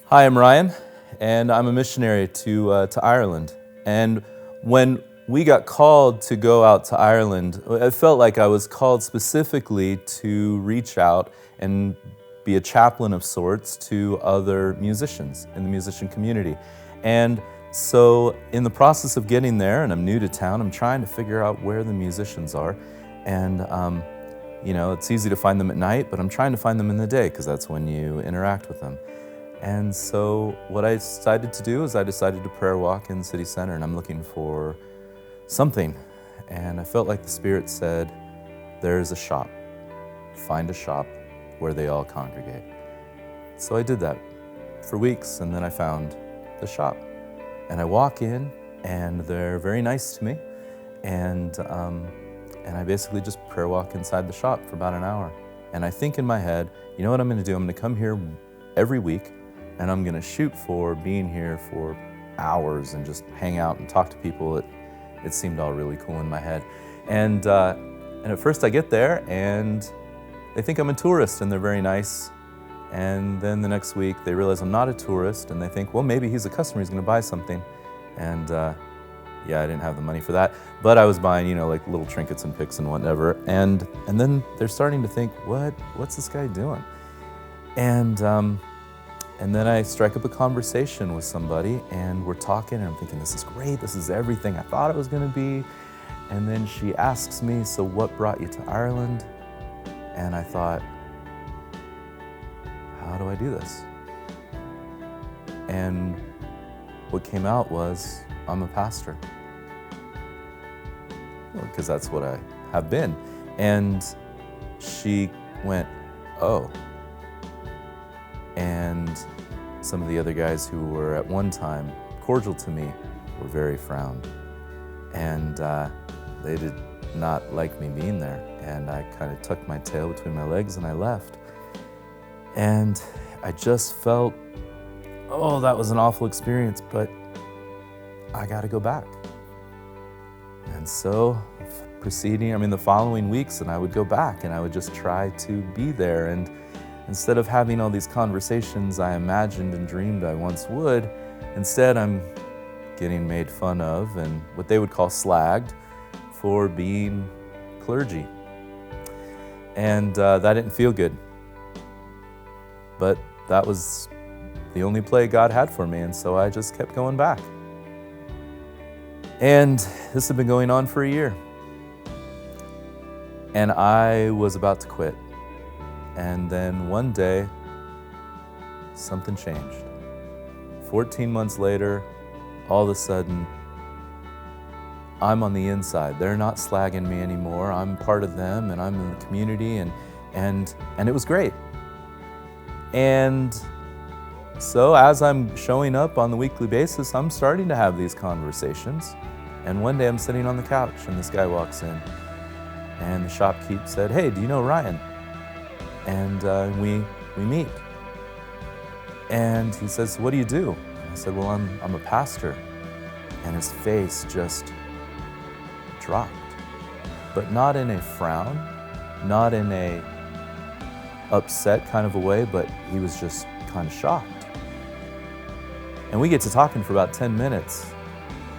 Hi, I'm Ryan, and I'm a missionary to Ireland. And when we got called to go out to Ireland, I felt like I was called specifically to reach out and be a chaplain of sorts to other musicians in the musician community. And so, in the process of getting there, and I'm new to town, I'm trying to figure out where the musicians are. And it's easy to find them at night, but I'm trying to find them in the day because that's when you interact with them. And so what I decided to do is I decided to prayer walk in the city center, and I'm looking for something. And I felt like the Spirit said, there's a shop. Find a shop where they all congregate. So I did that for weeks, and then I found the shop. And I walk in, and they're very nice to me. And I basically just prayer walk inside the shop for about an hour. And I think in my head, you know what I'm gonna do? I'm gonna come here every week, and I'm gonna shoot for being here for hours and just hang out and talk to people. It seemed all really cool in my head. And at first I get there and they think I'm a tourist and they're very nice. And then the next week they realize I'm not a tourist and they think, well, maybe he's a customer, he's gonna buy something. And yeah, I didn't have the money for that, but I was buying, like little trinkets and picks and whatever. And then they're starting to think, what's this guy doing? And then I strike up a conversation with somebody and we're talking and I'm thinking, this is great, this is everything I thought it was gonna be. And then she asks me, so what brought you to Ireland? And I thought, how do I do this? And what came out was, I'm a pastor. Because that's what I have been. And she went, oh. And some of the other guys who were at one time cordial to me were very frowned. And they did not like me being there. And I kind of tucked my tail between my legs and I left. And I just felt, oh, that was an awful experience, but I gotta go back. And so the following weeks, and I would go back and I would just try to be there. And instead of having all these conversations I imagined and dreamed I once would, instead I'm getting made fun of and what they would call slagged for being clergy. And that didn't feel good. But that was the only play God had for me, and so I just kept going back. And this had been going on for a year. And I was about to quit. And then one day, something changed. 14 months later, all of a sudden, I'm on the inside. They're not slagging me anymore. I'm part of them and I'm in the community and it was great. And so as I'm showing up on the weekly basis, I'm starting to have these conversations. And one day I'm sitting on the couch and this guy walks in and the shopkeep said, hey, do you know Ryan? And we meet. And he says, what do you do? And I said, well, I'm a pastor. And his face just dropped, but not in a frown, not in a upset kind of a way, but he was just kind of shocked. And we get to talking for about 10 minutes.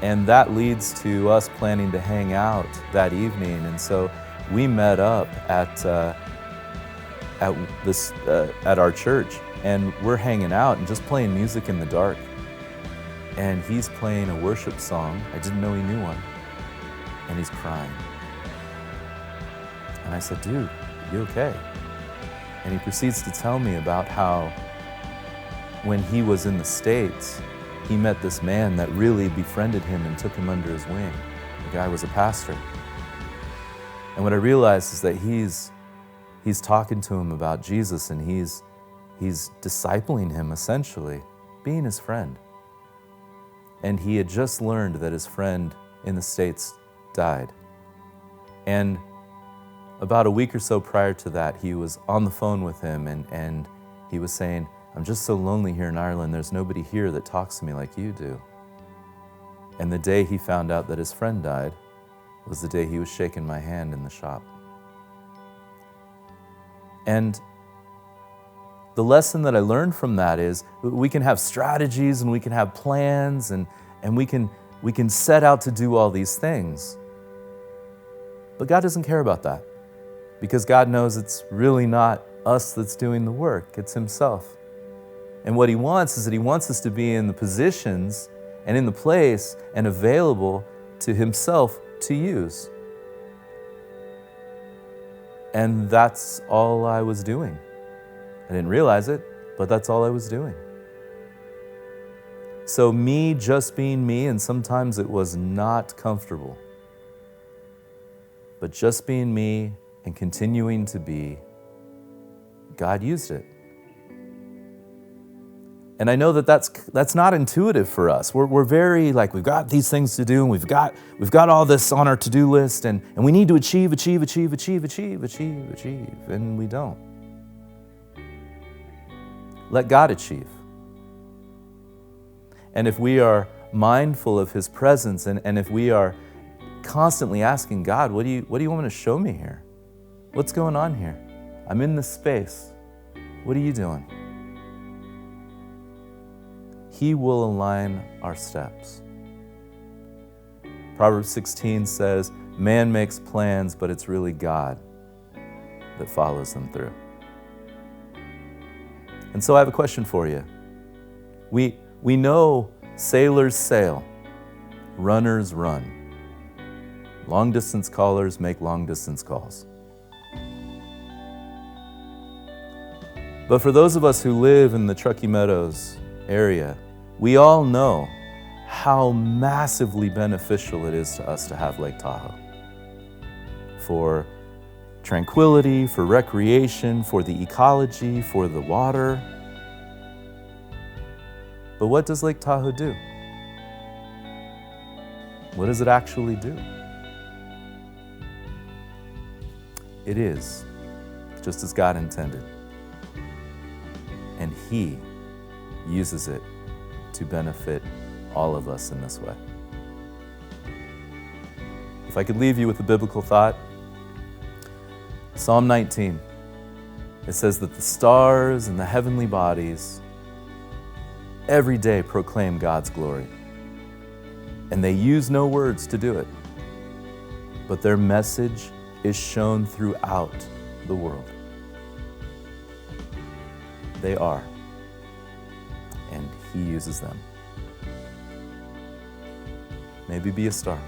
And that leads to us planning to hang out that evening. And so we met up at our church, and we're hanging out and just playing music in the dark. And he's playing a worship song. I didn't know he knew one. And he's crying. And I said, dude, you okay? And he proceeds to tell me about how when he was in the States, he met this man that really befriended him and took him under his wing. The guy was a pastor. And what I realized is that he's talking to him about Jesus and he's discipling him essentially, being his friend. And he had just learned that his friend in the States died. And about a week or so prior to that, he was on the phone with him and he was saying, I'm just so lonely here in Ireland. There's nobody here that talks to me like you do. And the day he found out that his friend died was the day he was shaking my hand in the shop. And the lesson that I learned from that is we can have strategies and we can have plans and we can set out to do all these things. But God doesn't care about that because God knows it's really not us that's doing the work, it's Himself. And what He wants is that He wants us to be in the positions and in the place and available to Himself to use. And that's all I was doing. I didn't realize it, but that's all I was doing. So me just being me, and sometimes it was not comfortable, but just being me and continuing to be, God used it. And I know that that's not intuitive for us. We're very like, we've got these things to do, and we've got all this on our to-do list, and we need to achieve, and we don't. Let God achieve. And if we are mindful of His presence, and if we are constantly asking God, what do you want me to show me here? What's going on here? I'm in this space. What are you doing? He will align our steps. Proverbs 16 says, man makes plans, but it's really God that follows them through. And so I have a question for you. We know sailors sail, runners run. Long distance callers make long distance calls. But for those of us who live in the Truckee Meadows area, we all know how massively beneficial it is to us to have Lake Tahoe. For tranquility, for recreation, for the ecology, for the water. But what does Lake Tahoe do? What does it actually do? It is just as God intended. And He uses it to benefit all of us in this way. If I could leave you with a biblical thought, Psalm 19, it says that the stars and the heavenly bodies every day proclaim God's glory. And they use no words to do it, but their message is shown throughout the world. They are, and He uses them. Maybe be a star.